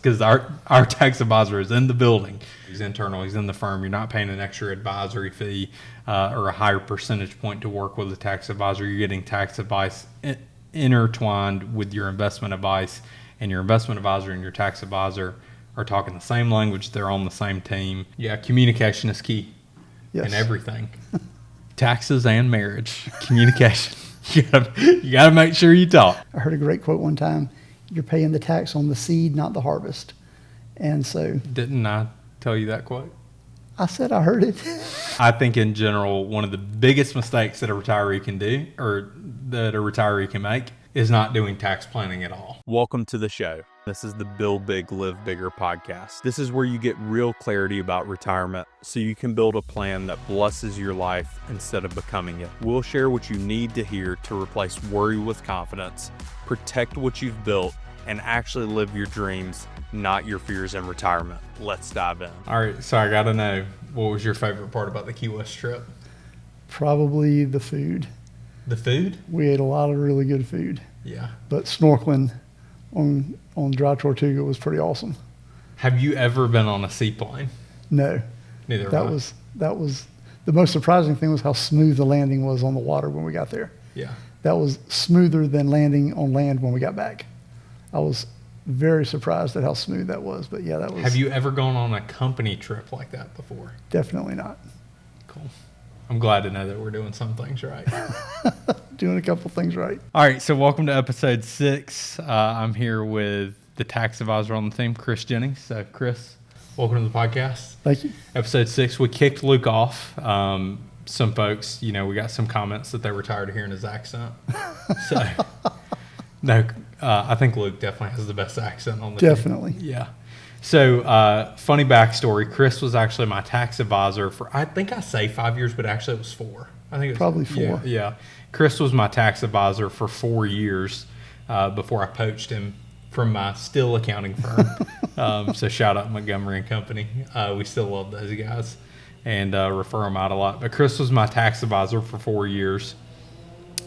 because our tax advisor is in the building. He's internal. He's in the firm. You're not paying an extra advisory fee or a higher percentage point to work with a tax advisor. You're getting tax advice intertwined with your investment advice, and your investment advisor and your tax advisor are talking the same language. They're on the same team. Yeah, communication is key in everything. Taxes and marriage, communication. You gotta make sure you talk. I heard a great quote one time: "You're paying the tax on the seed, not the harvest." And so, didn't I tell you that quote? I said I heard it. I think in general, one of the biggest mistakes that a retiree can do, or that a retiree can make, is not doing tax planning at all. Welcome to the show. This is the Build Big, Live Bigger podcast. This is where you get real clarity about retirement so you can build a plan that blesses your life instead of becoming it. We'll share what you need to hear to replace worry with confidence, protect what you've built, and actually live your dreams, not your fears in retirement. Let's dive in. All right, so I got to know, what was your favorite part about the Key West trip? Probably the food. The food? We ate a lot of really good food. Yeah. But snorkeling on Dry Tortuga was pretty awesome. Have you ever been on a seaplane? No. Neither that have was the most surprising thing was how smooth the landing was on the water when we got there. Yeah. That was smoother than landing on land when we got back. I was very surprised at how smooth that was. But yeah, that was. Have you ever gone on a company trip like that before? Definitely not. Cool. I'm glad to know that we're doing some things right. Doing a couple things right. All right, so welcome to episode 6. I'm here with the tax advisor on the team, Chris Jennings. So, Chris, welcome to the podcast. Thank you. Episode 6, we kicked Luke off. Some folks, we got some comments that they were tired of hearing his accent. So, no, I think Luke definitely has the best accent on the team. Definitely. Yeah. So, funny backstory. Chris was actually my tax advisor for, I think I say 5 years, but actually it was 4. I think it was probably 4. Yeah. Chris was my tax advisor for 4 years before I poached him from my still accounting firm. So shout out Montgomery & Company. We still love those guys and refer them out a lot. But Chris was my tax advisor for 4 years,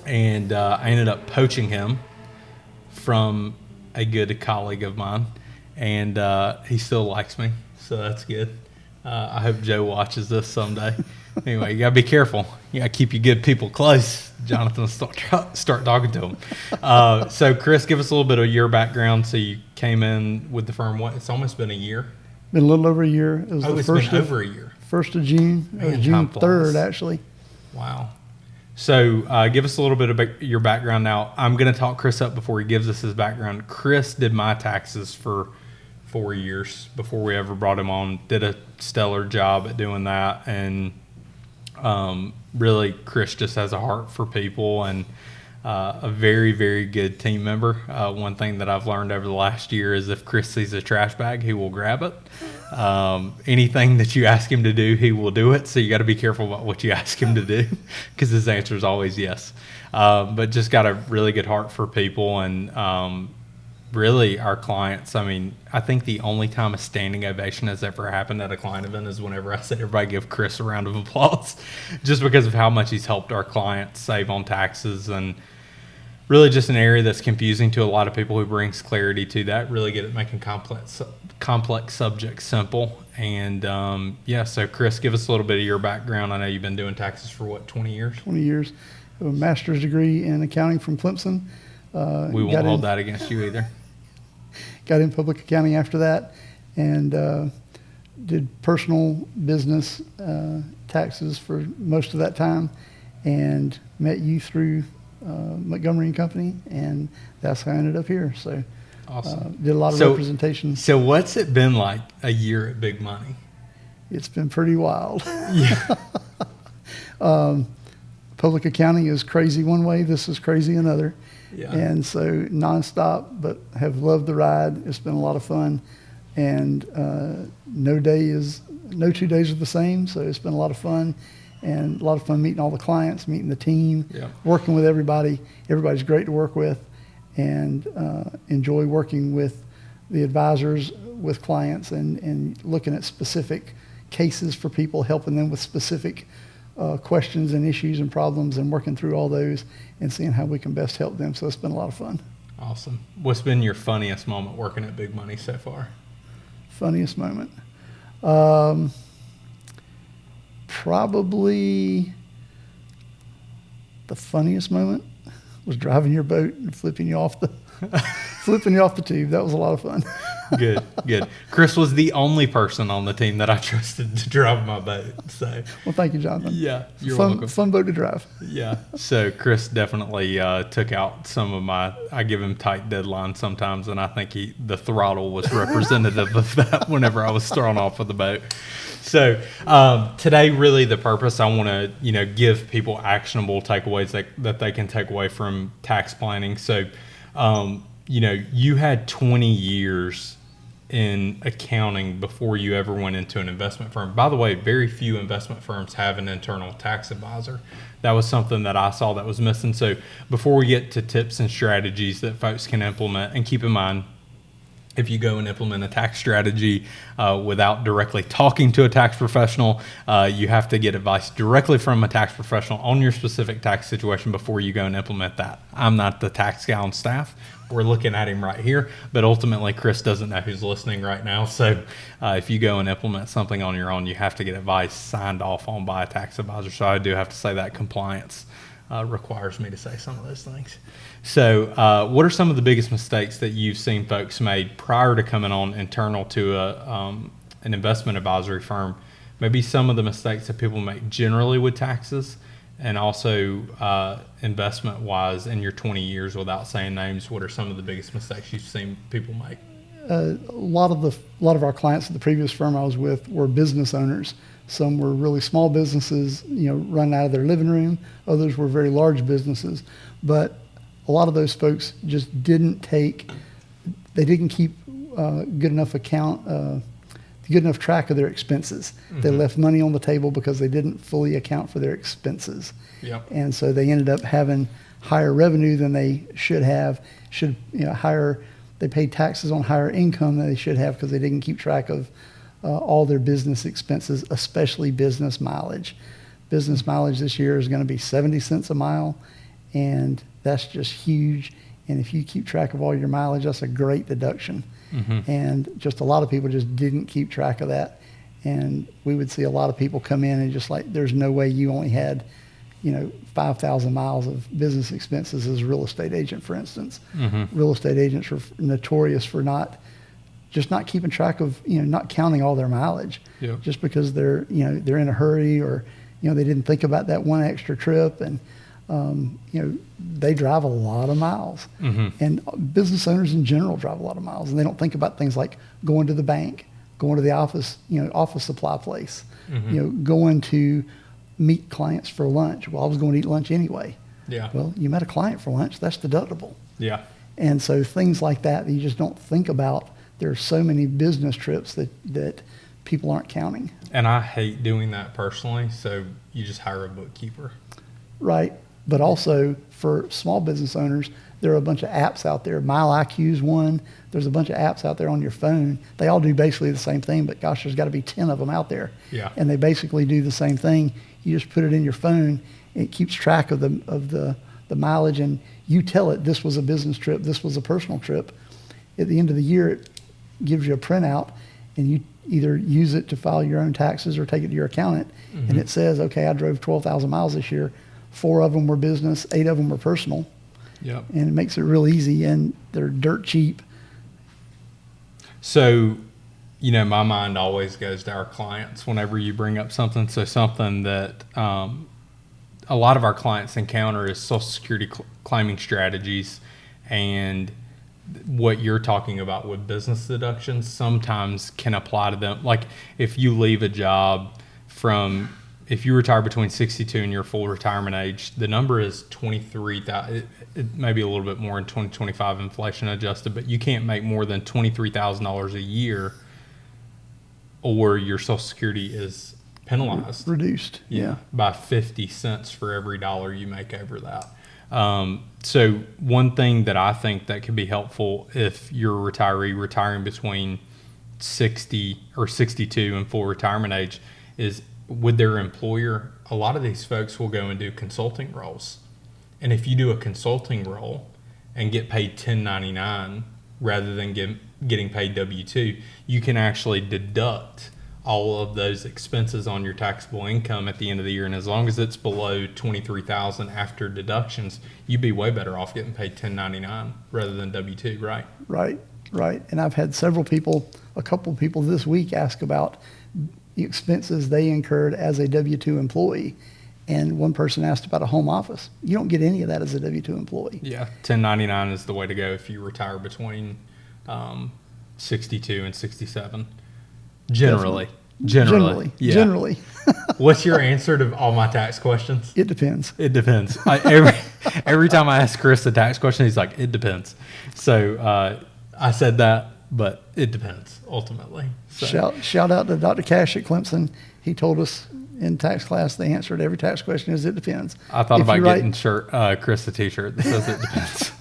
and I ended up poaching him from a good colleague of mine. And he still likes me, so that's good. I hope Joe watches this someday. Anyway, you got to be careful. You got to keep your good people close. Johnathan will start talking to them. So, Chris, give us a little bit of your background. So you came in with the firm. What? It's almost been a year? Been a little over a year. It was it's been over a year. 1st of June. Man, June 3rd, actually. Wow. So give us a little bit of your background now. I'm going to talk Chris up before he gives us his background. Chris did my taxes for 4 years before we ever brought him on. Did a stellar job at doing that, and really, Chris just has a heart for people and a very, very good team member. One thing that I've learned over the last year is if Chris sees a trash bag, he will grab it. Anything that you ask him to do, he will do it. So you got to be careful about what you ask him to do, because his answer is always yes. But just got a really good heart for people, and really, our clients, I think the only time a standing ovation has ever happened at a client event is whenever I said everybody give Chris a round of applause, just because of how much he's helped our clients save on taxes, and really just an area that's confusing to a lot of people, who brings clarity to that, really good at making complex subjects simple. And so Chris, give us a little bit of your background. I know you've been doing taxes for 20 years? 20 years. I have a master's degree in accounting from Clemson. We won't hold that against you either. Got in public accounting after that, and did personal business taxes for most of that time, and met you through Montgomery & Company, and that's how I ended up here. So awesome. Did a lot of representation. So what's it been like a year at Big Money? It's been pretty wild. Yeah. Public accounting is crazy one way. This is crazy another. Yeah. And so nonstop, but have loved the ride. It's been a lot of fun, and no 2 days are the same. So it's been a lot of fun, and a lot of fun meeting all the clients, meeting the team, working with everybody. Everybody's great to work with, and enjoy working with the advisors, with clients, and looking at specific cases for people, helping them with specific questions and issues and problems, and working through all those and seeing how we can best help them. So it's been a lot of fun. Awesome. What's been your funniest moment working at Big Money so far? Funniest moment. Probably the funniest moment was driving your boat and flipping you off the tube. That was a lot of fun. Good. Chris was the only person on the team that I trusted to drive my boat. So, Well, thank you, Johnathan. yeah, you're welcome. Fun boat to drive. Yeah. So Chris definitely took out some of my. I give him tight deadlines sometimes, and I think the throttle was representative of that whenever I was thrown off of the boat. So today, really, the purpose I want to give people actionable takeaways that they can take away from tax planning. So you had 20 years in accounting before you ever went into an investment firm. By the way, very few investment firms have an internal tax advisor. That was something that I saw that was missing. So before we get to tips and strategies that folks can implement, and keep in mind, if you go and implement a tax strategy without directly talking to a tax professional, you have to get advice directly from a tax professional on your specific tax situation before you go and implement that. I'm not the tax guy on staff. We're looking at him right here, but ultimately Chris doesn't know who's listening right now. So if you go and implement something on your own, you have to get advice signed off on by a tax advisor. So I do have to say that compliance requires me to say some of those things. So what are some of the biggest mistakes that you've seen folks made prior to coming on internal to an investment advisory firm? Maybe some of the mistakes that people make generally with taxes, and also investment-wise in your 20 years, without saying names. What are some of the biggest mistakes you've seen people make? A lot of our clients at the previous firm I was with were business owners. Some were really small businesses, run out of their living room. Others were very large businesses. But a lot of those folks just didn't keep good enough track of their expenses. Mm-hmm. They left money on the table because they didn't fully account for their expenses. Yep. And so they ended up having higher revenue than they should have. They paid taxes on higher income than they should have because they didn't keep track of all their business expenses, especially business mileage. Business mileage this year is going to be 70 cents a mile, and that's just huge. And if you keep track of all your mileage, that's a great deduction. Mm-hmm. And just a lot of people just didn't keep track of that. And we would see a lot of people come in and just like, there's no way you only had, 5,000 miles of business expenses as a real estate agent, for instance. Mm-hmm. Real estate agents are notorious for not keeping track of, not counting all their mileage. Yep. Just because they're in a hurry, or, they didn't think about that one extra trip, and, they drive a lot of miles. Mm-hmm. And business owners in general drive a lot of miles, and they don't think about things like going to the bank, going to the office, office supply place, mm-hmm. Going to meet clients for lunch. Well, I was going to eat lunch anyway. Yeah. Well, you met a client for lunch, that's deductible. Yeah. And so things like that you just don't think about. There are so many business trips that people aren't counting. And I hate doing that personally, so you just hire a bookkeeper. Right. But also for small business owners, there are a bunch of apps out there. MileIQ is one. There's a bunch of apps out there on your phone. They all do basically the same thing, but gosh, there's got to be 10 of them out there. Yeah. And they basically do the same thing. You just put it in your phone. It keeps track of the mileage, and you tell it this was a business trip, this was a personal trip. At the end of the year, it gives you a printout, and you either use it to file your own taxes or take it to your accountant, mm-hmm. and it says, okay, I drove 12,000 miles this year. 4 of them were business, 8 of them were personal. Yep. And it makes it real easy, and they're dirt cheap. So, my mind always goes to our clients whenever you bring up something. So something that a lot of our clients encounter is Social Security claiming strategies, and what you're talking about with business deductions sometimes can apply to them. Like if you leave a job if you retire between 62 and your full retirement age, the number is 23,000. It may be a little bit more in 2025 inflation adjusted, but you can't make more than $23,000 a year, or your Social Security is penalized. Reduced. Yeah. By 50 cents for every dollar you make over that. So one thing that I think that could be helpful if you're a retiree retiring between 60 or 62 and full retirement age is with their employer. A lot of these folks will go and do consulting roles. And if you do a consulting role and get paid $10.99 rather than getting paid W-2, you can actually deduct all of those expenses on your taxable income at the end of the year. And as long as it's below $23,000 after deductions, you'd be way better off getting paid 1099 rather than W-2, right? Right. And I've had a couple of people this week ask about the expenses they incurred as a W-2 employee. And one person asked about a home office. You don't get any of that as a W-2 employee. Yeah, 1099 is the way to go if you retire between 62 and 67. Generally. Generally. What's your answer to all my tax questions? It depends. It depends. Every time I ask Chris a tax question, he's like, it depends. So I said that, but it depends ultimately. So. Shout out to Dr. Cash at Clemson. He told us in tax class the answer to every tax question is it depends. I thought about getting Chris a T-shirt that says it depends.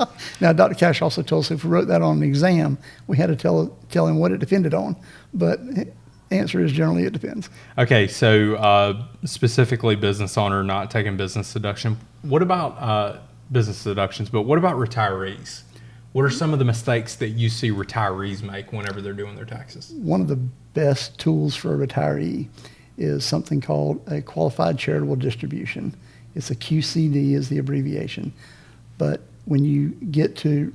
Now, Dr. Cash also told us if we wrote that on an exam, we had to tell him what it depended on. But answer is generally it depends. Okay, so specifically business owner not taking business deduction. What about business deductions? But what about retirees? What are some of the mistakes that you see retirees make whenever they're doing their taxes? One of the best tools for a retiree is something called a qualified charitable distribution. It's a QCD is the abbreviation. But when you get to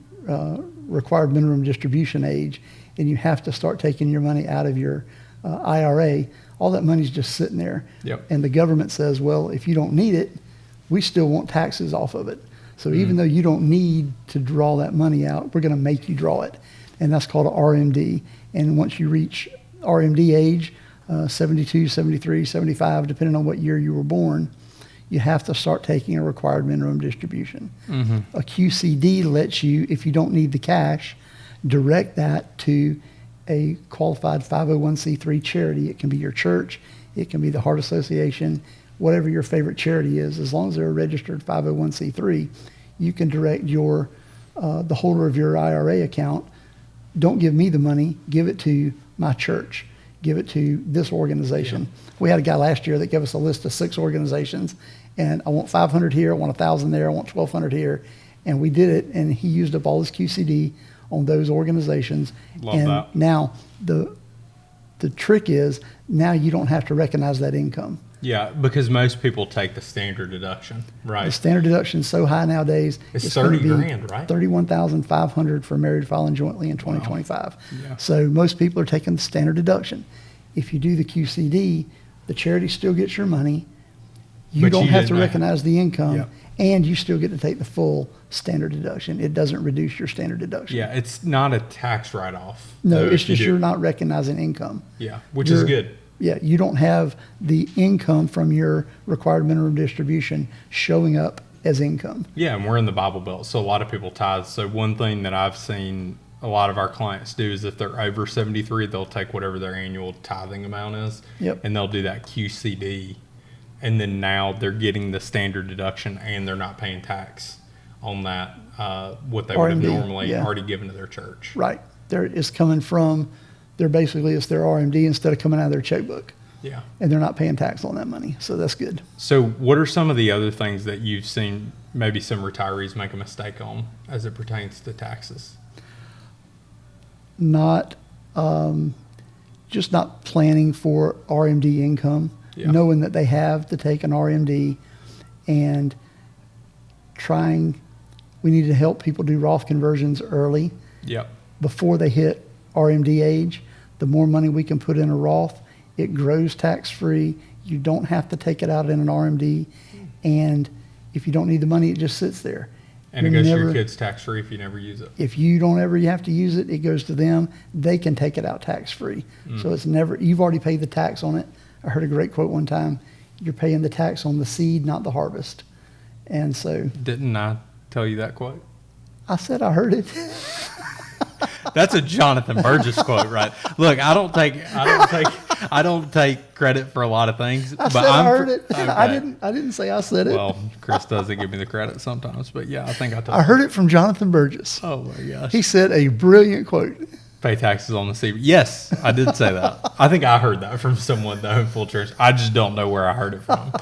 required minimum distribution age and you have to start taking your money out of your IRA, all that money's just sitting there. Yep. And the government says, well, if you don't need it, we still want taxes off of it. So even though you don't need to draw that money out, we're going to make you draw it. And that's called an RMD. And once you reach RMD age, 72, 73, 75, depending on what year you were born, you have to start taking a required minimum distribution. A QCD lets you, if you don't need the cash, direct that to a qualified 501c3 charity. It can be your church, it can be the Heart Association, whatever your favorite charity is. As long as they're a registered 501c3, you can direct your the holder of your IRA account, don't give me the money, give it to my church, give it to this organization. Yeah. We had a guy last year that gave us a list of 6 organizations, and I want 500 here, I want 1,000 there, I want 1,200 here, and we did it, and he used up all his QCD on those organizations. Love and that. Now the trick is now you don't have to recognize that income. Yeah, because most people take the standard deduction, right? The standard deduction is so high nowadays. It's 30 grand, right? $31,500 for married filing jointly in 2025. Wow. Yeah. So most people are taking the standard deduction. If you do the QCD, the charity still gets your money. You don't have to recognize the income, yeah. And you still get to take the full standard deduction. It doesn't reduce your standard deduction. Yeah, it's not a tax write-off. No, it's just you're not recognizing income. Yeah, which is good. Yeah, you don't have the income from your required minimum distribution showing up as income. Yeah, and we're in the Bible Belt, so a lot of people tithe. So one thing that I've seen a lot of our clients do is if they're over 73, they'll take whatever their annual tithing amount is, yep. And they'll do that QCD, and then now they're getting the standard deduction and they're not paying tax on that, what they would have normally already given to their church. Right. It's coming from... it's their RMD instead of coming out of their checkbook. Yeah. And they're not paying tax on that money. So that's good. So what are some of the other things that you've seen maybe some retirees make a mistake on as it pertains to taxes? Just not planning for RMD income, knowing that they have to take an RMD, and we need to help people do Roth conversions early. Yep. Before they hit RMD age. The more money we can put in a Roth, it grows tax-free. You don't have to take it out in an RMD. And if you don't need the money, it just sits there. And it goes to your kids tax-free if you never use it. If you don't ever have to use it, it goes to them. They can take it out tax-free. So it's never, you've already paid the tax on it. I heard a great quote one time, you're paying the tax on the seed, not the harvest. And so. Didn't I tell you that quote? I said I heard it. That's a Johnathan Burgess quote, right? Look, I don't take credit for a lot of things. I heard it. Okay. I didn't say I said it. Well, Chris doesn't give me the credit sometimes, but yeah, I think I told I heard it from Johnathan Burgess. Oh my gosh. He said a brilliant quote. Pay taxes on the seed. Yes, I did say that. I think I heard that from someone though in full church. I just don't know where I heard it from.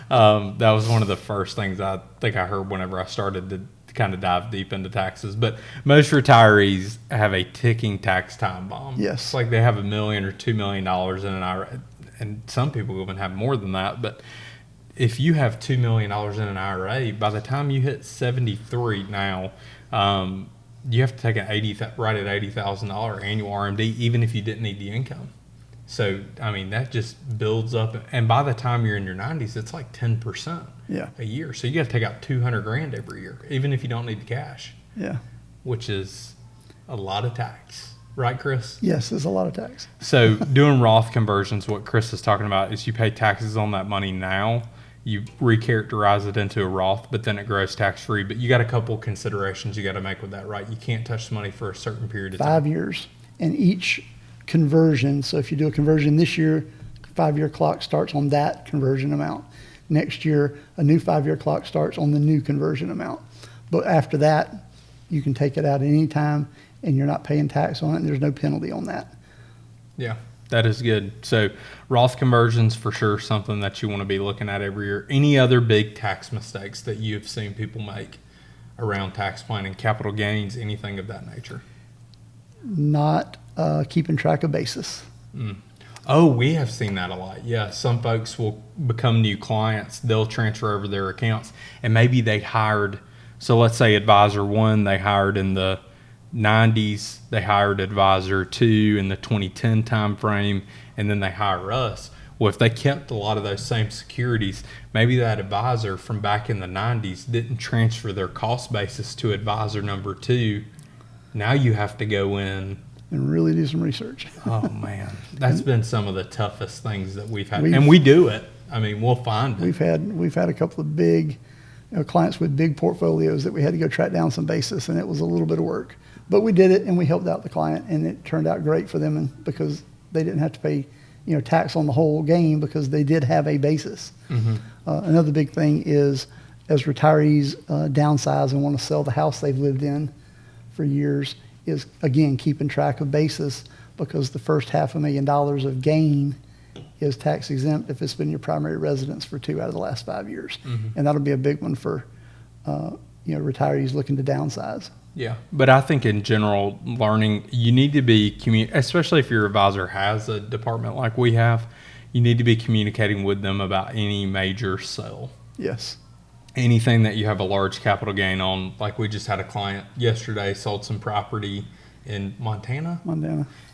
That was one of the first things I think I heard whenever I started to kind of dive deep into taxes, but most retirees have a ticking tax time bomb. Yes. It's like they have $1 million or $2 million in an IRA, and some people even have more than that. But if you have $2 million in an IRA, by the time you hit 73 now, you have to take right at $80,000 annual RMD, even if you didn't need the income. So, I mean, that just builds up. And by the time you're in your 90s, it's like 10% a year. So you got to take out $200,000 every year, even if you don't need the cash. Yeah. Which is a lot of tax. Right, Chris? Yes, it's a lot of tax. So doing Roth conversions, what Chris is talking about is you pay taxes on that money now. You recharacterize it into a Roth, but then it grows tax-free. But you got a couple considerations you got to make with that, right? You can't touch the money for a certain period of time. 5 years. And each conversion, so if you do a conversion this year, 5-year clock starts on that conversion amount. Next year, a new 5-year clock starts on the new conversion amount. But after that, you can take it out at any time, and you're not paying tax on it, and there's no penalty on that. Yeah, that is good. So Roth conversions for sure, something that you want to be looking at every year. Any other big tax mistakes that you've seen people make around tax planning, capital gains, anything of that nature? Not keeping track of basis. Oh, we have seen that a lot. Yeah, some folks will become new clients. They'll transfer over their accounts, and maybe they hired, so let's say advisor 1, they hired in the 90s, they hired advisor 2 in the 2010 time frame, and then they hire us. Well, if they kept a lot of those same securities, maybe that advisor from back in the 90s didn't transfer their cost basis to advisor number 2. Now you have to go in and really do some research. Oh man, that's been some of the toughest things that we've had, and we do it. I mean, we'll find it. We've had a couple of big clients with big portfolios that we had to go track down some basis, and it was a little bit of work, but we did it, and we helped out the client, and it turned out great for them, and because they didn't have to pay tax on the whole gain because they did have a basis. Another big thing is as retirees downsize and want to sell the house they've lived in for years, is again keeping track of basis, because the first $500,000 of gain is tax exempt if it's been your primary residence for 2 out of the last 5 years. And that'll be a big one for retirees looking to downsize. Yeah, but I think in general, learning, you need to be especially if your advisor has a department like we have, you need to be communicating with them about any major sale. Yes. Anything that you have a large capital gain on, like we just had a client yesterday, sold some property in Montana.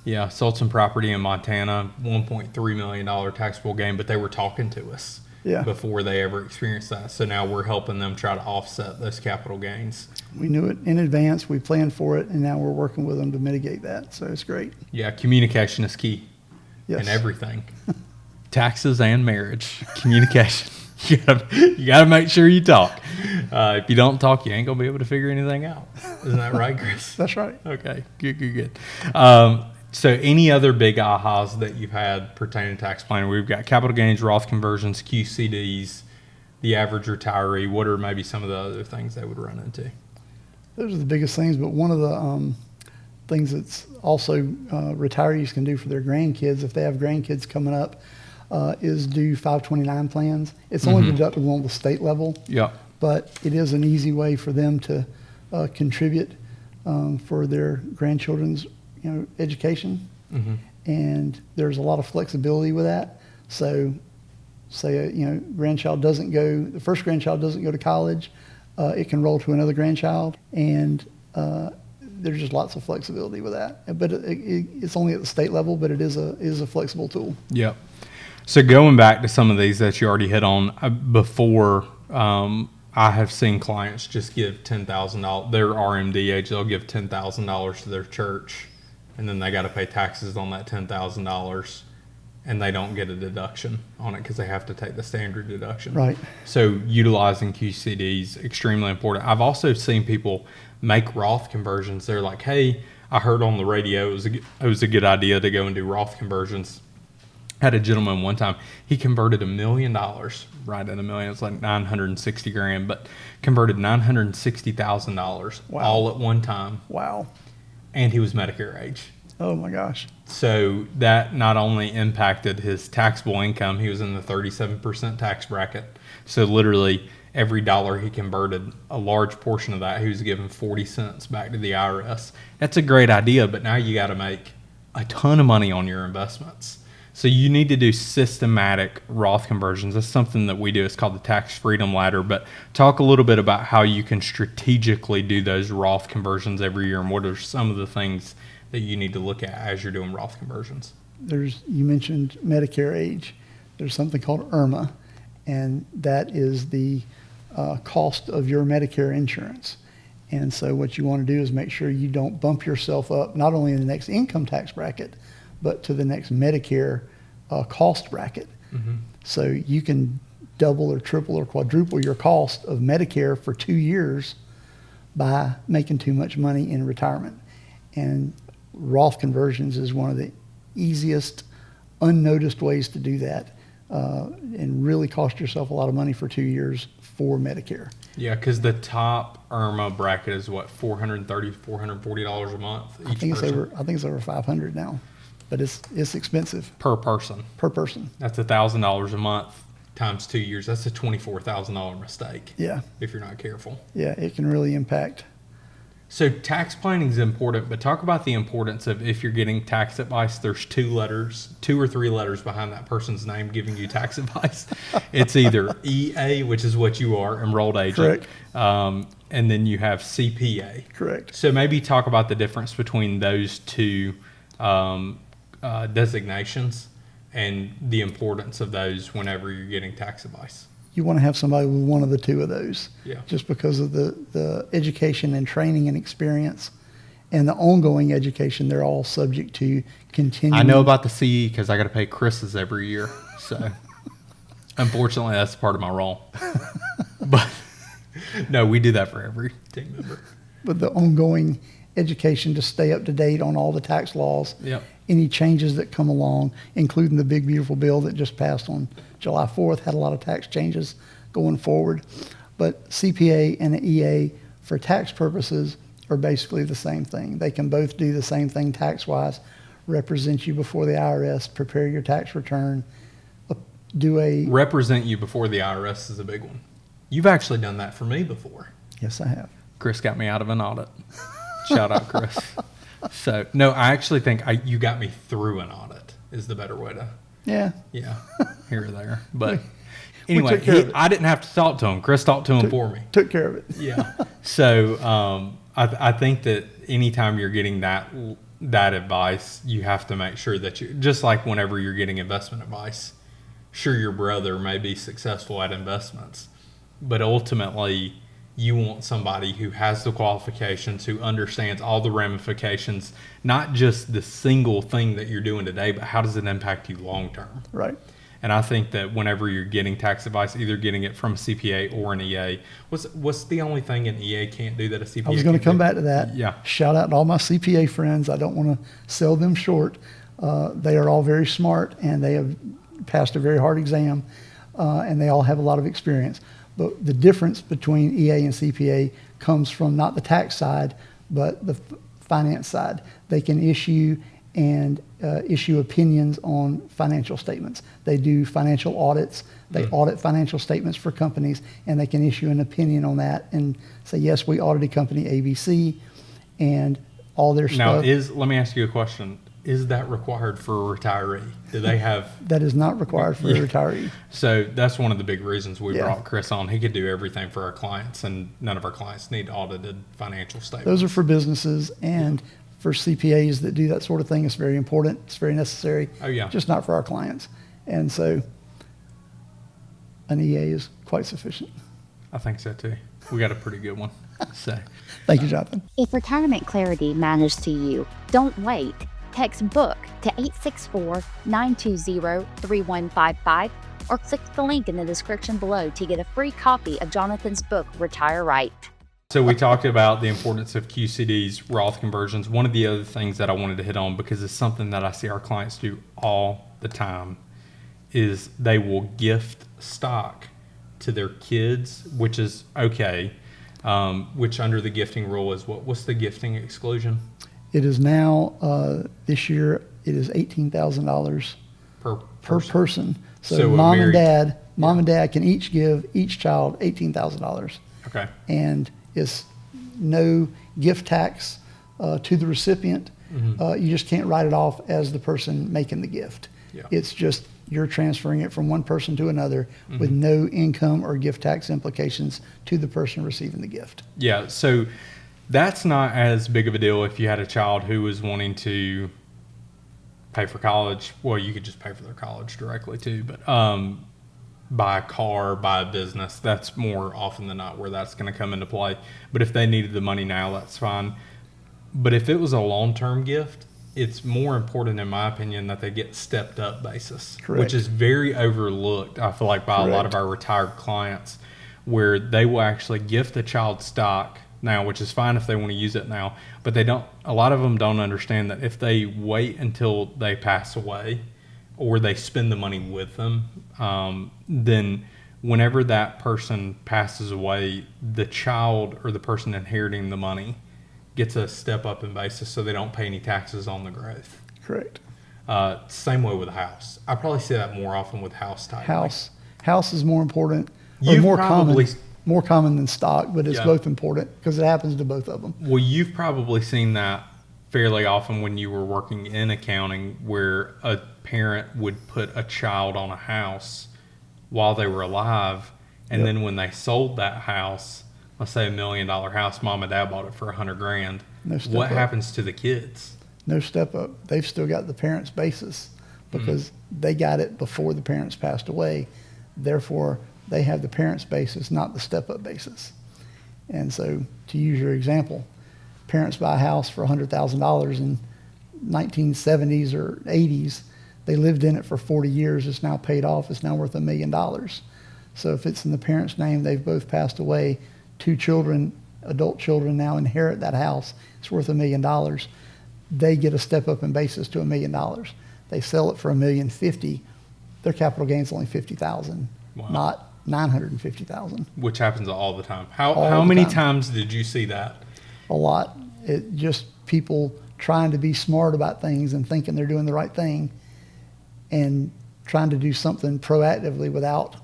Yeah, sold some property in Montana, $1.3 million taxable gain, but they were talking to us before they ever experienced that. So now we're helping them try to offset those capital gains. We knew it in advance, we planned for it, and now we're working with them to mitigate that. So it's great. Yeah, communication is key in everything. Taxes and marriage, communication. You gotta make sure you talk. If you don't talk, you ain't gonna be able to figure anything out. Isn't that right, Chris? That's right. Okay, good. So any other big ahas that you've had pertaining to tax planning? We've got capital gains, Roth conversions, QCDs, the average retiree. What are maybe some of the other things they would run into? Those are the biggest things, but one of the things that's also retirees can do for their grandkids, if they have grandkids coming up, is do 529 plans. It's only deductible on the state level, but it is an easy way for them to contribute for their grandchildren's education. And there's a lot of flexibility with that. So say grandchild doesn't go, the first grandchild doesn't go to college, it can roll to another grandchild, and there's just lots of flexibility with that. But it's only at the state level, but it is a flexible tool. Yep. So going back to some of these that you already hit on before, I have seen clients just give $10,000, their RMD age, they'll give $10,000 to their church, and then they got to pay taxes on that $10,000, and they don't get a deduction on it because they have to take the standard deduction. Right. So utilizing QCDs, extremely important. I've also seen people make Roth conversions. They're like, hey, I heard on the radio it was a good idea to go and do Roth conversions. Had a gentleman one time, he converted $1 million, right at $1 million, it's like $960,000, but converted $960,000 all at one time. Wow. And he was Medicare age. Oh my gosh. So that not only impacted his taxable income, he was in the 37% tax bracket. So literally every dollar he converted, a large portion of that, he was giving 40 cents back to the IRS. That's a great idea, but now you got to make a ton of money on your investments. So you need to do systematic Roth conversions. That's something that we do. It's called the Tax Freedom Ladder. But talk a little bit about how you can strategically do those Roth conversions every year, and what are some of the things that you need to look at as you're doing Roth conversions. You mentioned Medicare age. There's something called IRMA, and that is the cost of your Medicare insurance. And so what you want to do is make sure you don't bump yourself up, not only in the next income tax bracket, but to the next Medicare cost bracket. Mm-hmm. So you can double or triple or quadruple your cost of Medicare for 2 years by making too much money in retirement. And Roth conversions is one of the easiest, unnoticed ways to do that, and really cost yourself a lot of money for 2 years for Medicare. Yeah, because the top IRMA bracket is what, $430, $440 a month each I think person? it's over 500 now, but it's expensive Per person. per person. That's $1,000 a month times 2 years. That's a $24,000 mistake. Yeah, If you're not careful. yeah, it can really impact. So tax planning is important, but talk about the importance of, if you're getting tax advice, there's 2 or 3 letters behind that person's name giving you tax advice. It's either EA, which is what you are, enrolled agent. Correct. And then you have CPA. Correct. So maybe talk about the difference between those 2 designations and the importance of those whenever you're getting tax advice. You want to have somebody with one of the 2 of those, Yeah. just because of the education and training and experience and the ongoing education. They're all subject to continuing. I know about the CE because I got to pay Chris's every year. So unfortunately, that's part of my role. But no, we do that for every team member. But the ongoing education to stay up to date on all the tax laws, Yep. any changes that come along, including the big beautiful bill that just passed on July 4th, had a lot of tax changes going forward. But CPA and the EA, for tax purposes, are basically the same thing. They can both do the same thing tax-wise: represent you before the IRS, prepare your tax return, Represent you before the IRS is a big one. You've actually done that for me before. Yes, I have. Chris got me out of an audit. Shout out, Chris. So, no, I actually think you got me through an audit is the better way to, Yeah. here or there. But We anyway, took care of it. I didn't have to talk to him. Chris talked to him for me. Took care of it. Yeah. So I think that anytime you're getting that advice, you have to make sure that just like whenever you're getting investment advice, sure, your brother may be successful at investments, but ultimately you want somebody who has the qualifications, who understands all the ramifications, not just the single thing that you're doing today, but how does it impact you long term? Right. And I think that whenever you're getting tax advice, either getting it from a CPA or an EA, what's the only thing an EA can't do that a CPA I was going to can come do? back to that. Yeah. Shout out to all my CPA friends. I don't want to sell them short. They are all very smart, and they have passed a very hard exam, and they all have a lot of experience. But the difference between EA and CPA comes from not the tax side, but the finance side. They can issue opinions on financial statements. They do financial audits. They audit financial statements for companies, and they can issue an opinion on that and say, yes, we audited company ABC, and all their Now, stuff. let me ask you a question. Is that required for a retiree? Do they have? That is not required for a retiree. So that's one of the big reasons we Yeah. brought Chris on. He could do everything for our clients, and none of our clients need audited financial statements. Those are for businesses, and for CPAs that do that sort of thing. It's very important. It's very necessary. Oh, yeah. Just not for our clients. And so an EA is quite sufficient. I think so too. We got a pretty good one. So Thank you, Johnathan. If retirement clarity matters to you, don't wait. Text BOOK to 864-920-3155 or click the link in the description below to get a free copy of Johnathan's book, Retire Right. So we talked about the importance of QCDs, Roth conversions. One of the other things that I wanted to hit on, because it's something that I see our clients do all the time, is they will gift stock to their kids, which is okay, which under the gifting rule is what's the gifting exclusion? It is now, this year, it is $18,000 Per per person. So So a mom and married- dad Mom and dad can each give each child $18,000. Okay. And it's no gift tax to the recipient. You just can't write it off as the person making the gift. Yeah. It's just you're transferring it from one person to another with no income or gift tax implications to the person receiving the gift. Yeah, so that's not as big of a deal if you had a child who was wanting to pay for college. Well, you could just pay for their college directly too, but buy a car, buy a business, that's more often than not where that's going to come into play. But if they needed the money now, that's fine. But if it was a long-term gift, it's more important, in my opinion, that they get stepped up basis, Correct. which is very overlooked, I feel like, by a lot of our retired clients, where they will actually gift a child stock now, which is fine if they want to use it now, but they don't. A lot of them don't understand that if they wait until they pass away or they spend the money with them, then whenever that person passes away, the child or the person inheriting the money gets a step up in basis, so they don't pay any taxes on the growth. Correct. Same way with a house. I probably see that more often with house type. House is more important, or You've more probably- more common than stock, but it's Yeah. both important because it happens to both of them. Well, you've probably seen that fairly often when you were working in accounting, where a parent would put a child on a house while they were alive, and Yep. then when they sold that house, let's say $1 million house, mom and dad bought it for $100,000. No step What up. happens to the kids? No step up. They've still got the parents' basis because they got it before the parents passed away. Therefore, they have the parents' basis, not the step up basis. And so, to use your example, parents buy a house for $100,000 in 1970s or 80s. They lived in it for 40 years. It's now paid off. It's now worth $1 million. So if it's in the parents' name, they've both passed away. 2 children, adult children, now inherit that house. It's worth $1 million. They get a step up in basis to $1 million. They sell it for $1,050,000. Their capital gain's only $50,000, Wow. not $950,000. Which happens all the time. All How the many time. times did you see that? A lot. It just people trying to be smart about things and thinking they're doing the right thing, and trying to do something proactively without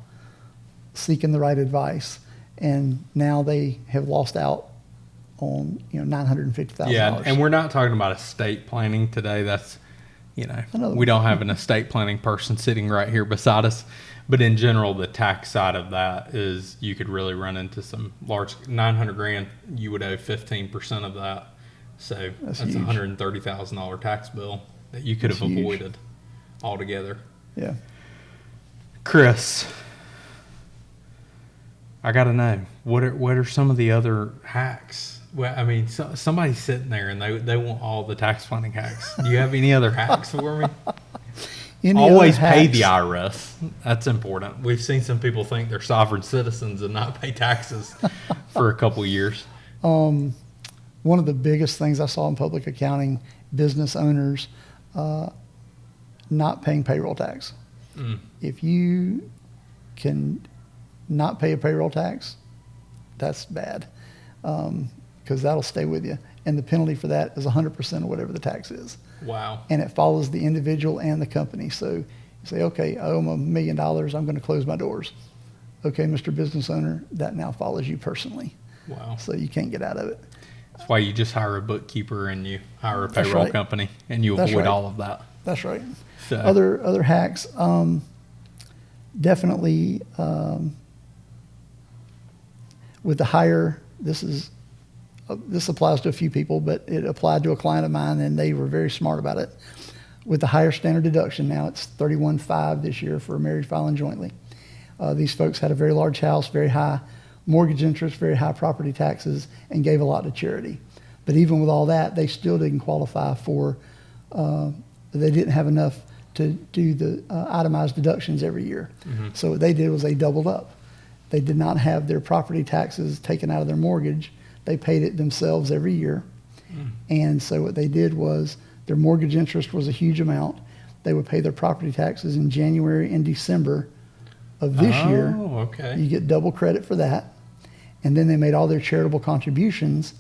seeking the right advice. And now they have lost out on $950,000. Yeah, and we're not talking about estate planning today. That's, Another we don't have an estate planning person sitting right here beside us. But in general, the tax side of that is you could really run into some large $900,000. You would owe 15% of that, so that's a huge. $130,000 tax bill that you could That's have huge. avoided altogether. Yeah. Chris, I got to know, what are some of the other hacks? Well, I mean, somebody's sitting there and they want all the tax planning hacks. Do you have any other hacks for me? Always pay the IRS. That's important. We've seen some people think they're sovereign citizens and not pay taxes for a couple years. One of the biggest things I saw in public accounting, business owners not paying payroll tax. If you can not pay a payroll tax, that's bad, because that'll stay with you. And the penalty for that is 100% of whatever the tax is. Wow. And it follows the individual and the company. So you say, okay, I owe them $1 million. I'm going to close my doors. Okay, Mr. Business Owner, that now follows you personally. Wow. So you can't get out of it. That's why you just hire a bookkeeper and you hire a That's payroll right. company and you That's avoid right. all of that. That's right. So, Other hacks, definitely with the higher, this applies to a few people, but it applied to a client of mine, and they were very smart about it. With the higher standard deduction, now it's $31,500 this year for marriage filing jointly. These folks had a very large house, very high mortgage interest, very high property taxes, and gave a lot to charity. But even with all that, they still didn't qualify for, they didn't have enough to do the itemized deductions every year. So what they did was they doubled up. They did not have their property taxes taken out of their mortgage. They paid it themselves every year. And so what they did was their mortgage interest was a huge amount. They would pay their property taxes in January and December of this year. Oh, okay. You get double credit for that. And then they made all their charitable contributions.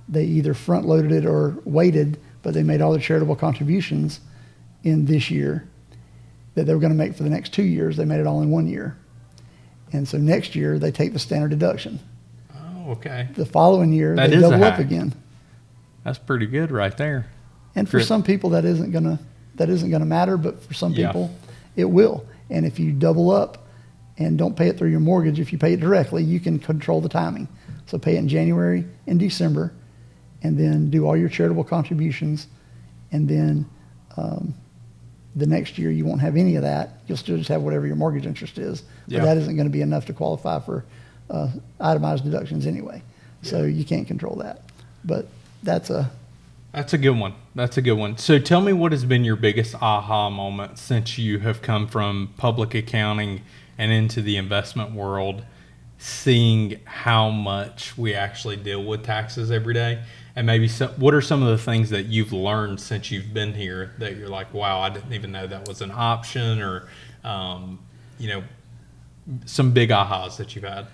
They either front loaded it or waited, but they made all their charitable contributions in this year that they were going to make for the next 2 years. They made it all in 1 year. And so next year they take the standard deduction. Oh, okay. The following year That they is a double up hack. again. That's pretty good right there. And for Good. some people that isn't gonna matter, but for some Yeah. people it will. And if you double up and don't pay it through your mortgage, if you pay it directly, you can control the timing. So pay it in January and December, and then do all your charitable contributions, and then the next year you won't have any of that. You'll still just have whatever your mortgage interest is, but Yeah. that isn't going to be enough to qualify for itemized deductions anyway. So you can't control that. But that's a good one. That's a good one. So tell me, what has been your biggest aha moment since you have come from public accounting and into the investment world, seeing how much we actually deal with taxes every day? And maybe what are some of the things that you've learned since you've been here that you're like, wow, I didn't even know that was an option, or, some big ahas that you've had?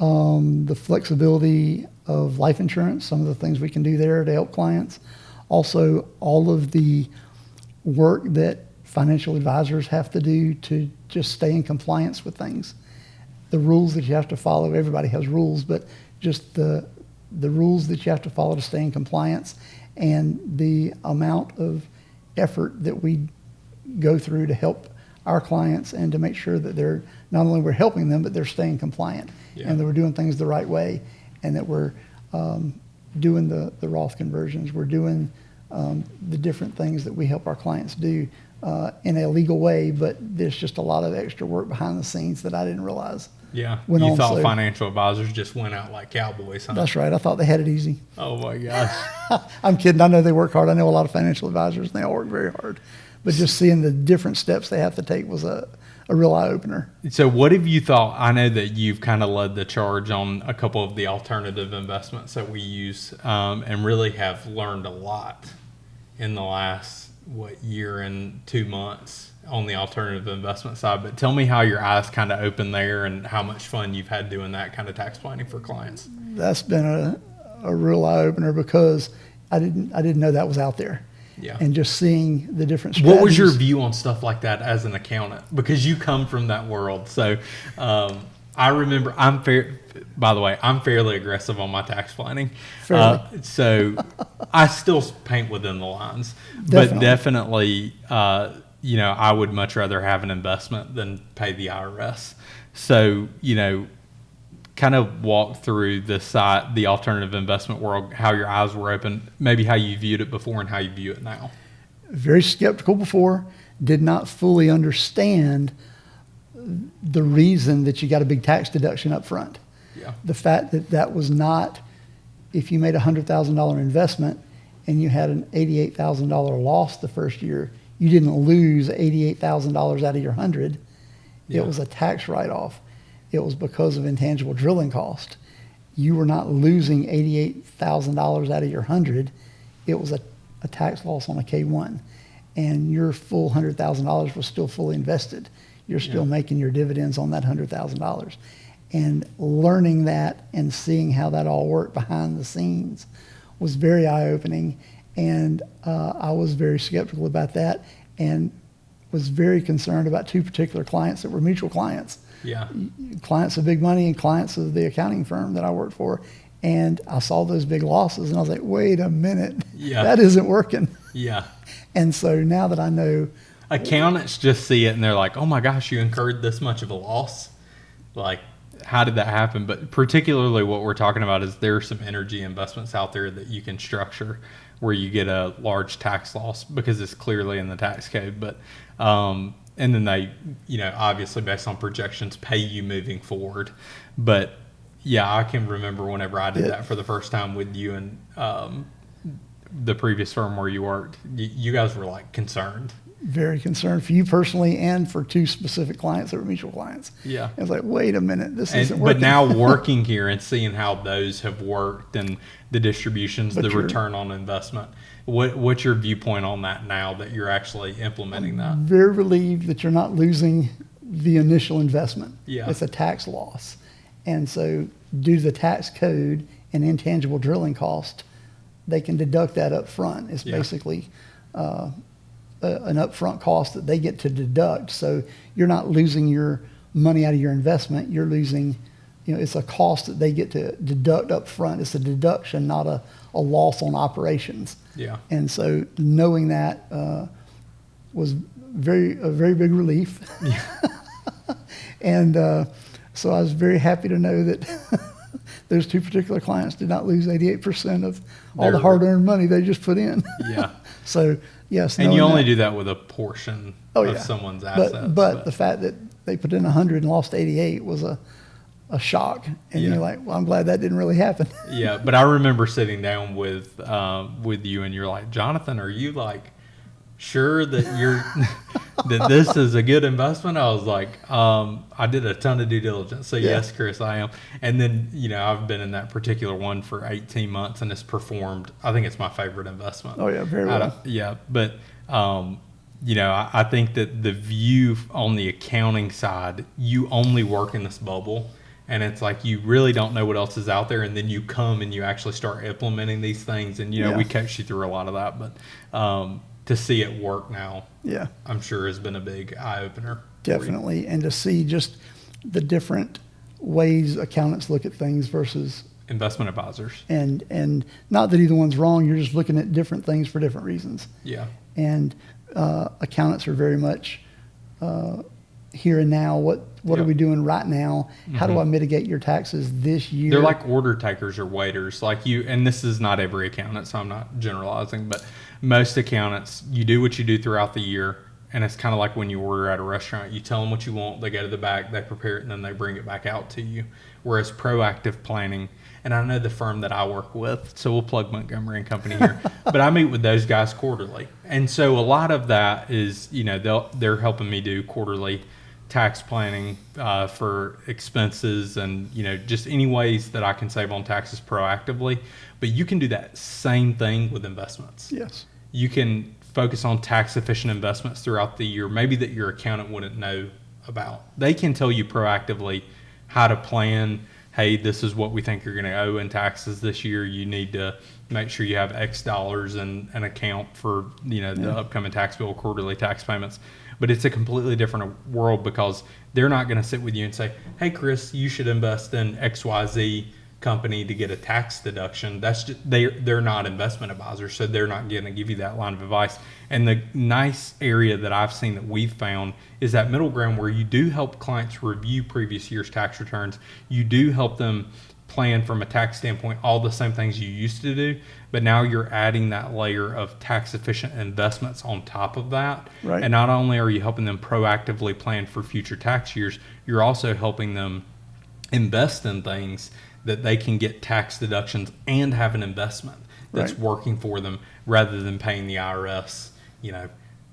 the flexibility of life insurance, some of the things we can do there to help clients. Also, all of the work that financial advisors have to do to just stay in compliance with things. The rules that you have to follow, everybody has rules, but just the rules that you have to follow to stay in compliance, and the amount of effort that we go through to help our clients and to make sure that they're, not only we're helping them, but they're staying compliant, and that we're doing things the right way, and that we're doing the Roth conversions. We're doing the different things that we help our clients do in a legal way, but there's just a lot of extra work behind the scenes that I didn't realize. Yeah. went You on. thought So financial advisors just went out like cowboys, huh? that's right. I thought they had it easy. Oh my gosh. I'm kidding. I know they work hard. I know a lot of financial advisors, and they all work very hard. But just seeing the different steps they have to take was a real eye-opener. So what have you thought? I know that you've kind of led the charge on a couple of the alternative investments that we use, and really have learned a lot in the last, year and 2 months on the alternative investment side. But tell me how your eyes kind of open there, and how much fun you've had doing that kind of tax planning for clients. That's been a real eye-opener, because I didn't know that was out there. Yeah. And just seeing the different strategies. What was your view on stuff like that as an accountant? Because you come from that world. So I remember, by the way, I'm fairly aggressive on my tax planning. So I still paint within the lines. But definitely, I would much rather have an investment than pay the IRS. So, kind of walk through the alternative investment world, how your eyes were open, maybe how you viewed it before and how you view it now. Very skeptical before, did not fully understand the reason that you got a big tax deduction up front. Yeah. The fact that was not, if you made a $100,000 investment and you had an $88,000 loss the first year, you didn't lose $88,000 out of your 100. Yeah. It was a tax write-off. It was because of intangible drilling cost. You were not losing $88,000 out of your 100. It was a tax loss on a K1. And your full $100,000 was still fully invested. You're still making your dividends on that $100,000. And learning that and seeing how that all worked behind the scenes was very eye-opening. And I was very skeptical about that, and was very concerned about two particular clients that were mutual clients. Yeah. Clients of big money and clients of the accounting firm that I worked for. And I saw those big losses, and I was like, wait a minute, that isn't working. Yeah. And so now that I know. Accountants just see it and they're like, oh my gosh, you incurred this much of a loss. Like, how did that happen? But particularly what we're talking about is there are some energy investments out there that you can structure where you get a large tax loss because it's clearly in the tax code. But, and then they, obviously based on projections, pay you moving forward. But yeah, I can remember whenever I did that for the first time with you and the previous firm where you worked, you guys were like concerned. Very concerned for you personally and for two specific clients that were mutual clients. Yeah. I was like, wait a minute, this isn't working. But now working here and seeing how those have worked and the distributions, the return on investment, what's your viewpoint on that now that you're actually implementing that? Very relieved that you're not losing the initial investment. Yeah. It's a tax loss. And so due to the tax code and intangible drilling cost, they can deduct that up front. It's basically an upfront cost that they get to deduct. So you're not losing your money out of your investment, you're losing, it's a cost that they get to deduct up front. It's a deduction, not a loss on operations. Yeah. And so knowing that was a very big relief. Yeah. And so I was very happy to know that those two particular clients did not lose 88% of all the hard-earned money they just put in. Yeah. So, yes. And you only do that with a portion of someone's assets. But the fact that they put in 100 and lost 88 was a shock. And you're like, well, I'm glad that didn't really happen. Yeah, but I remember sitting down with you, and you're like, Johnathan, are you like sure that you're that this is a good investment? I was like, I did a ton of due diligence. So yes, Chris, I am. And then, I've been in that particular one for 18 months and it's performed. I think it's my favorite investment. Oh yeah, very well. But I think that the view on the accounting side, you only work in this bubble. And it's like you really don't know what else is out there, and then you come and you actually start implementing these things. And we coach you through a lot of that, but to see it work now, I'm sure has been a big eye opener. Definitely, and to see just the different ways accountants look at things versus investment advisors. And not that either one's wrong. You're just looking at different things for different reasons. Yeah. And accountants are very much here and now. What are we doing right now? How do I mitigate your taxes this year? They're like order takers or waiters, like you. And this is not every accountant, so I'm not generalizing, but most accountants, you do what you do throughout the year. And it's kind of like when you order at a restaurant. You tell them what you want, they go to the back, they prepare it, and then they bring it back out to you. Whereas proactive planning, and I know the firm that I work with, so we'll plug Montgomery and Company here, but I meet with those guys quarterly. And so a lot of that is, they're helping me do quarterly tax planning for expenses and, just any ways that I can save on taxes proactively. But you can do that same thing with investments. Yes. You can focus on tax efficient investments throughout the year, maybe that your accountant wouldn't know about. They can tell you proactively how to plan. Hey, this is what we think you're going to owe in taxes this year. You need to make sure you have X dollars in an account for, the upcoming tax bill, quarterly tax payments. But it's a completely different world because they're not going to sit with you and say, hey, Chris, you should invest in XYZ company to get a tax deduction. That's just, they're not investment advisors, so they're not going to give you that line of advice. And the nice area that I've seen that we've found is that middle ground where you do help clients review previous year's tax returns. You do help them plan from a tax standpoint all the same things you used to do, but now you're adding that layer of tax efficient investments on top of that. Right. And not only are you helping them proactively plan for future tax years, you're also helping them invest in things that they can get tax deductions and have an investment that's working for them rather than paying the IRS,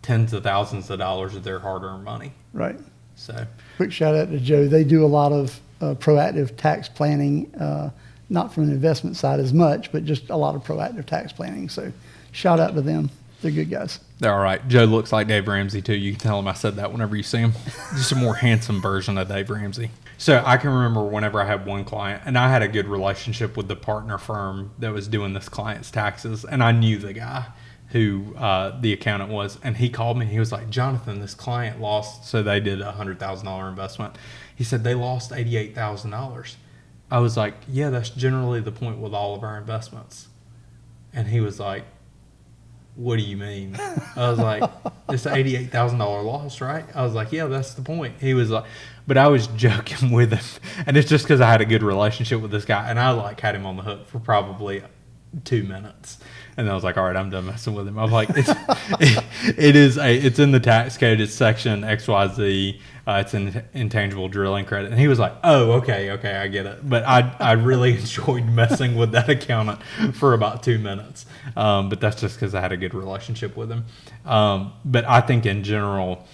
tens of thousands of dollars of their hard-earned money. Right. So, quick shout out to Joe. They do a lot of proactive tax planning, not from an investment side as much, but just a lot of proactive tax planning. So shout out to them. They're good guys. They're all right. Joe looks like Dave Ramsey too. You can tell him I said that whenever you see him. Just a more handsome version of Dave Ramsey. So I can remember whenever I had one client, and I had a good relationship with the partner firm that was doing this client's taxes, and I knew the guy who the accountant was, and he called me. He was like, Johnathan, this client lost, so they did a $100,000 investment. He said they lost $88,000. I was like, yeah, that's generally the point with all of our investments. And he was like, what do you mean? I was like, it's an $88,000 loss, right? I was like, yeah, that's the point. He was like, but I was joking with him. And it's just because I had a good relationship with this guy. And I had him on the hook for probably 2 minutes. And then I was like, all right, I'm done messing with him. I'm like, it's in the tax code. It's section XYZ. It's an intangible drilling credit. And he was like, oh, okay, I get it. But I really enjoyed messing with that accountant for about 2 minutes. But that's just because I had a good relationship with him. But I think in general,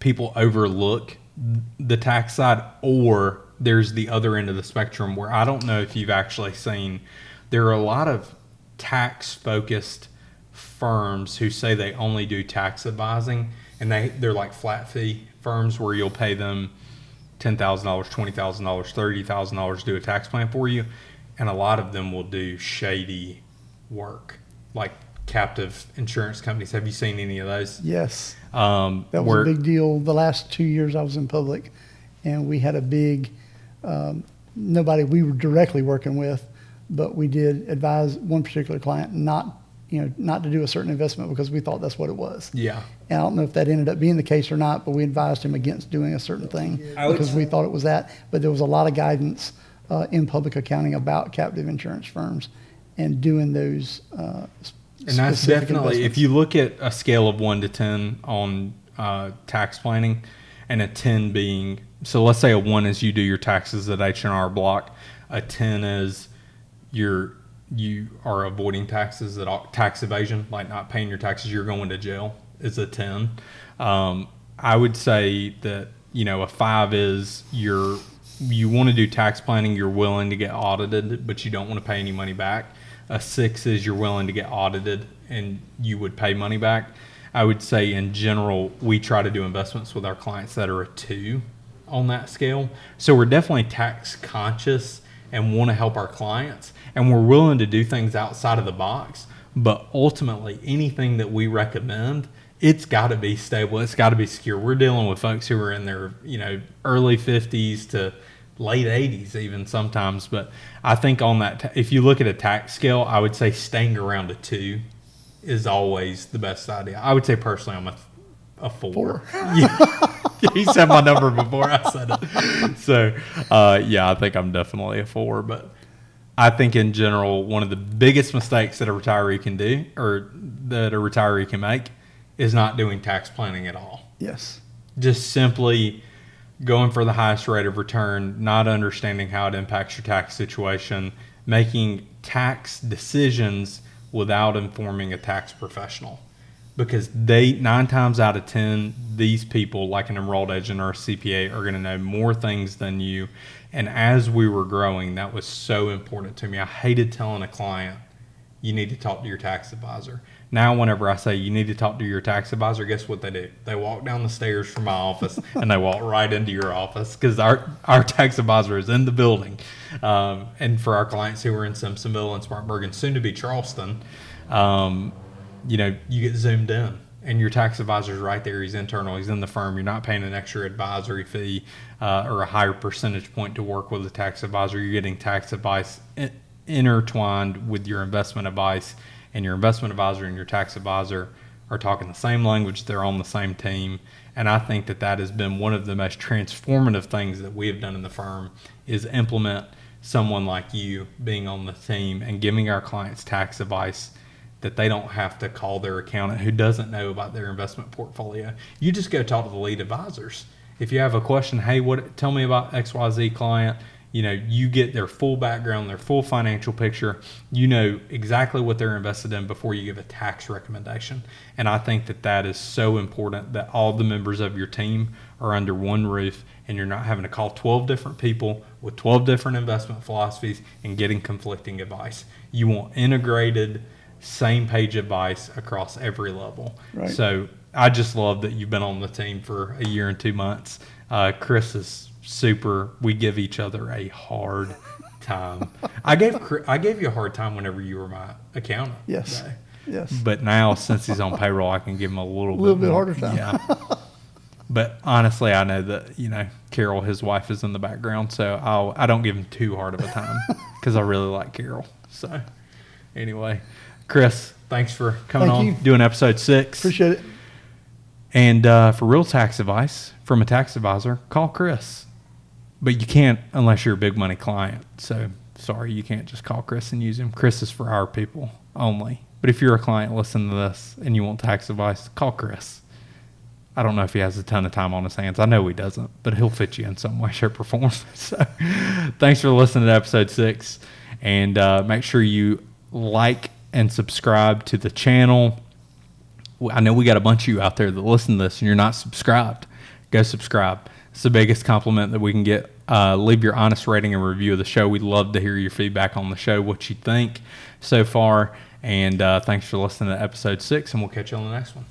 people overlook the tax side, or there's the other end of the spectrum where I don't know if you've actually seen, there are a lot of tax-focused firms who say they only do tax advising, and they're like flat fee firms where you'll pay them $10,000, $20,000, $30,000 to do a tax plan for you, and a lot of them will do shady work, like captive insurance companies. Have you seen any of those? Yes. That was a big deal the last 2 years I was in public. and we had a big, nobody we were directly working with, but we did advise one particular client not to do a certain investment because we thought that's what it was. Yeah. And I don't know if that ended up being the case or not, but we advised him against doing a certain thing because we thought it was that. But there was a lot of guidance in public accounting about captive insurance firms and doing those. And that's definitely, if you look at a scale of 1 to 10 on tax planning, and a 10 being, so let's say a 1 is you do your taxes at H&R Block, a 10 is you are avoiding taxes, tax evasion, like not paying your taxes, you're going to jail, is a 10. I would say that, a 5 is you want to do tax planning, you're willing to get audited, but you don't want to pay any money back. A 6 is you're willing to get audited and you would pay money back. I would say in general, we try to do investments with our clients that are a 2 on that scale. So we're definitely tax conscious and want to help our clients, and we're willing to do things outside of the box. But ultimately, anything that we recommend, it's got to be stable. It's got to be secure. We're dealing with folks who are in their, early 50s to late 80s even sometimes. But I think on that, if you look at a tax scale, I would say staying around a 2 is always the best idea. I would say personally, I'm a 4. Yeah. He said my number before I said it. So, I think I'm definitely a 4. But I think in general, one of the biggest mistakes that a retiree can do, or that a retiree can make, is not doing tax planning at all. Yes. Just simply going for the highest rate of return, not understanding how it impacts your tax situation, making tax decisions without informing a tax professional. Because 9 times out of 10, these people, like an enrolled agent or a CPA, are going to know more things than you. And as we were growing, that was so important to me. I hated telling a client, you need to talk to your tax advisor. Now, whenever I say you need to talk to your tax advisor, guess what they do? They walk down the stairs from my office and they walk right into your office, because our tax advisor is in the building. And for our clients who are in Simpsonville and Spartanburg and soon to be Charleston, you get zoomed in and your tax advisor is right there. He's internal. He's in the firm. You're not paying an extra advisory fee or a higher percentage point to work with a tax advisor. You're getting tax advice intertwined with your investment advice, and your investment advisor and your tax advisor are talking the same language. They're on the same team. And I think that has been one of the most transformative things that we have done in the firm, is implement someone like you being on the team and giving our clients tax advice that they don't have to call their accountant who doesn't know about their investment portfolio. You just go talk to the lead advisors. If you have a question, hey, tell me about XYZ client, you get their full background, their full financial picture. You know exactly what they're invested in before you give a tax recommendation. And I think that is so important, that all the members of your team are under one roof and you're not having to call 12 different people with 12 different investment philosophies and getting conflicting advice. You want integrated, same page advice across every level. Right. So I just love that you've been on the team for a year and 2 months. Chris is super. We give each other a hard time. I gave you a hard time whenever you were my accountant. Yes. Today. Yes. But now, since he's on payroll, I can give him a little bit harder time. Yeah. But honestly, I know that, Carol, his wife, is in the background, so I don't give him too hard of a time because I really like Carol. So anyway, Chris, thanks for coming on, doing episode 6. Appreciate it. And for real tax advice from a tax advisor, call Chris. But you can't unless you're a big money client. So sorry, you can't just call Chris and use him. Chris is for our people only. But if you're a client, listen to this, and you want tax advice, call Chris. I don't know if he has a ton of time on his hands. I know he doesn't, but he'll fit you in some way, shape, or form. So thanks for listening to episode 6. And make sure you like and subscribe to the channel. I know we got a bunch of you out there that listen to this and you're not subscribed. Go subscribe. It's the biggest compliment that we can get. Leave your honest rating and review of the show. We'd love to hear your feedback on the show, what you think so far. And thanks for listening to episode 6, and we'll catch you on the next one.